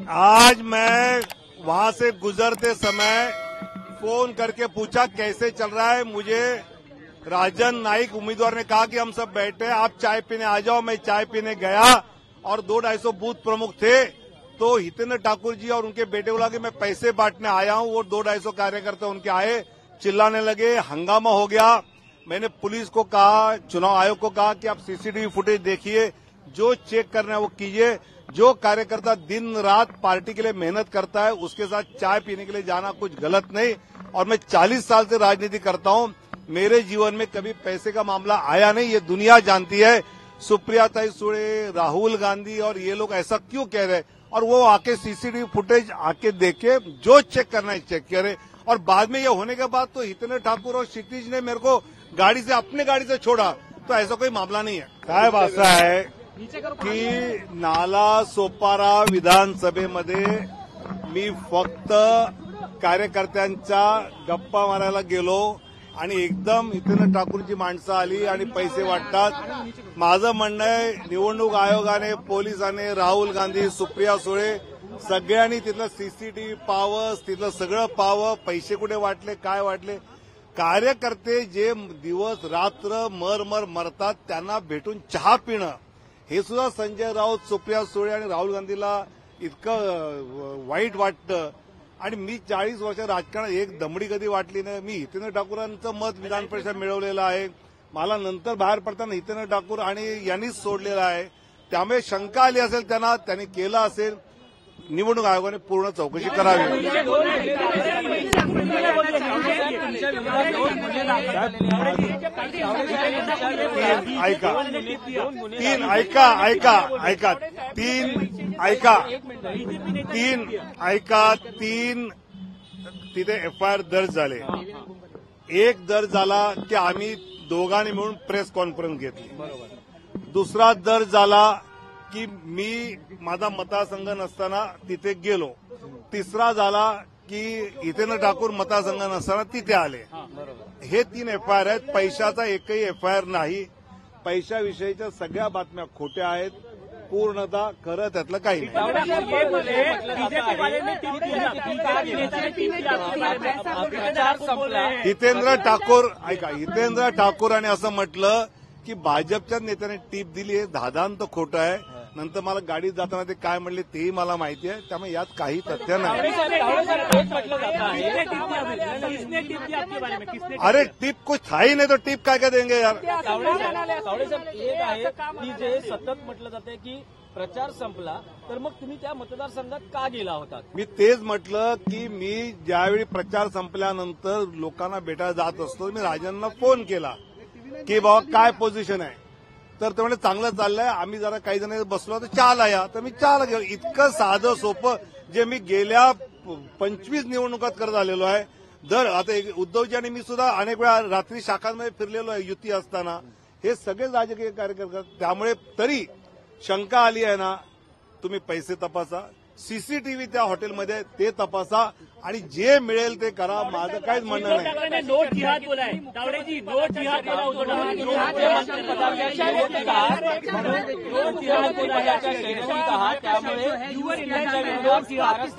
आज मैं वहां से गुजरते समय फोन करके पूछा कैसे चल रहा है। मुझे राजन नाइक उम्मीदवार ने कहा कि हम सब बैठे, आप चाय पीने आ जाओ। मैं चाय पीने गया और 200-250 बूथ प्रमुख थे, तो हितेंद्र ठाकुर जी और उनके बेटे को लगा कि मैं पैसे बांटने आया हूं। वो 200-250 कार्यकर्ता उनके आए, चिल्लाने लगे, हंगामा हो गया। मैंने पुलिस को कहा, चुनाव आयोग को कहा कि आप सीसीटीवी फुटेज देखिए, जो चेक करना है वो कीजिए। जो कार्यकर्ता दिन रात पार्टी के लिए मेहनत करता है उसके साथ चाय पीने के लिए जाना कुछ गलत नहीं। और मैं 40 साल से राजनीति करता हूं, मेरे जीवन में कभी पैसे का मामला आया नहीं, ये दुनिया जानती है। सुप्रिया सुळे, राहुल गांधी और ये लोग ऐसा क्यों कह रहे हैं? और वो आके सीसीटीवी फुटेज आके देखे, जो चेक करना है चेक करे। और बाद में ये होने के बाद तो हितेंद्र ठाकुर और क्षितिज ने मेरे को गाड़ी से, अपने गाड़ी से छोड़ा, तो ऐसा कोई मामला नहीं है। साहेब असा है की नाला सोपारा विधानसभेमध्ये मी फक्त कार्यकर्त्यांच्या गप्पा मारायला गेलो आणि एकदम हितेंद्र ठाकूरची माणसं आली आणि पैसे वाटतात। माझं म्हणणं आहे, निवडणूक आयोगाने, पोलिसांनी, राहुल गांधी, सुप्रिया सुळे सगळ्यांनी तिथलं सीसीटीव्ही पाहावं, तिथलं सगळं पाहावं, पैसे कुठे वाटले, काय वाटले। कार्यकर्ते जे दिवस रात्र मर मरतात त्यांना भेटून चहा पिणं, हे सुद्धा संजय राऊत, सुप्रिया सुळे आणि राहुल गांधीला इतकं वाईट वाटतं। आणि मी 40 वर्ष राजकारणात एक दमडी कधी वाटली नाही। मी हितेंद्र ठाकूरांचं मत विधान परिषद मिळवलेलं आहे, मला नंतर बाहेर पडताना हितेंद्र ठाकूर आणि यांनीच सोडलेलं आहे। त्यामुळे शंका आली असेल त्यांनी केलं असेल, निवडणूक आयोगाने पूर्ण चौकशी करावी। तीन तिथे एफआयआर दर्ज झाले। एक दर्ज झाला की आम्ही दोघांनी मिळून प्रेस कॉन्फरन्स घेतली। दुसरा दर्ज झाला की मी माझा मतदारसंघ नसताना तिथे गेलो। तिसरा झाला की हितेंद्र ठाकूर मतदारसंघ नसताना तिथे आले। हे 3 एफआयआर आहेत। पैशाचा एकही एफआयआर नाही। पैशाविषयीच्या सगळ्या बातम्या खोट्या आहेत, पूर्णतः खरं त्यातलं काही नाही। हितेंद्र ठाकूरांनी असं म्हटलं की भाजपच्या नेत्याने टीप दिली, हे धादांत खोटं आहे। नंतर मला गाडीत जाताना ते काय म्हणले तेही मला माहिती आहे, त्यामुळे यात काही तथ्य नाही। अरे टिप कुछ था ही नहीं तो टिप काय काय देंगे यार। सावळे साहेब, एक आहे की जे सतत म्हटलं जाते की प्रचार संपला तर मग तुम्ही त्या मतदारसंघात का गेला होता? मी तेच म्हटलं की मी ज्यावेळी प्रचार संपल्यानंतर लोकांना भेटायला जात असतो, मी राजांना फोन केला की बाबा काय पोझिशन आहे, तर ते म्हणजे चांगलं चाललंय, आम्ही जरा काही जण बसलो तर चहाला या, तर मी चहाला गेलो। इतकं साधं सोपं जे मी गेल्या 25 निवडणुकात करत आलेलो आहे। आता उद्धवजी आणि मी सुद्धा अनेक वेळा रात्री शाखांमध्ये फिरलेलो आहे युती असताना। हे सगळे राजकीय कार्यकर्ते, त्यामुळे तरी शंका आली आहे ना, तुम्ही पैसे तपासा, सीसीटीव्ही त्या हॉटेलमध्ये ते तपासा आणि जे मिळेल ते करा, माझं काहीच म्हणणं नाही। नोट जिहाद बोलाय तावडेजी, नोट जिहाद बोला त्यामुळे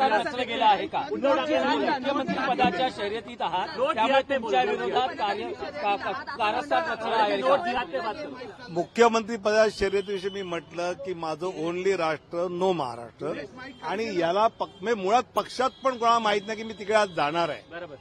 रचलं गेलं आहे का? मुख्यमंत्री पदाच्या शर्यतीत आहात, त्यामुळे तुमच्या विरोधात कारस्थान रचलं आहे। मुख्यमंत्री पदाच्या शर्यतीविषयी मी म्हटलं की माझं ओनली राष्ट्र नो महाराष्ट्र, आणि याला मुळात पक्षात पण कोणाला माहित नाही की मी तिकडे आज जाणार आहे। बरोबर।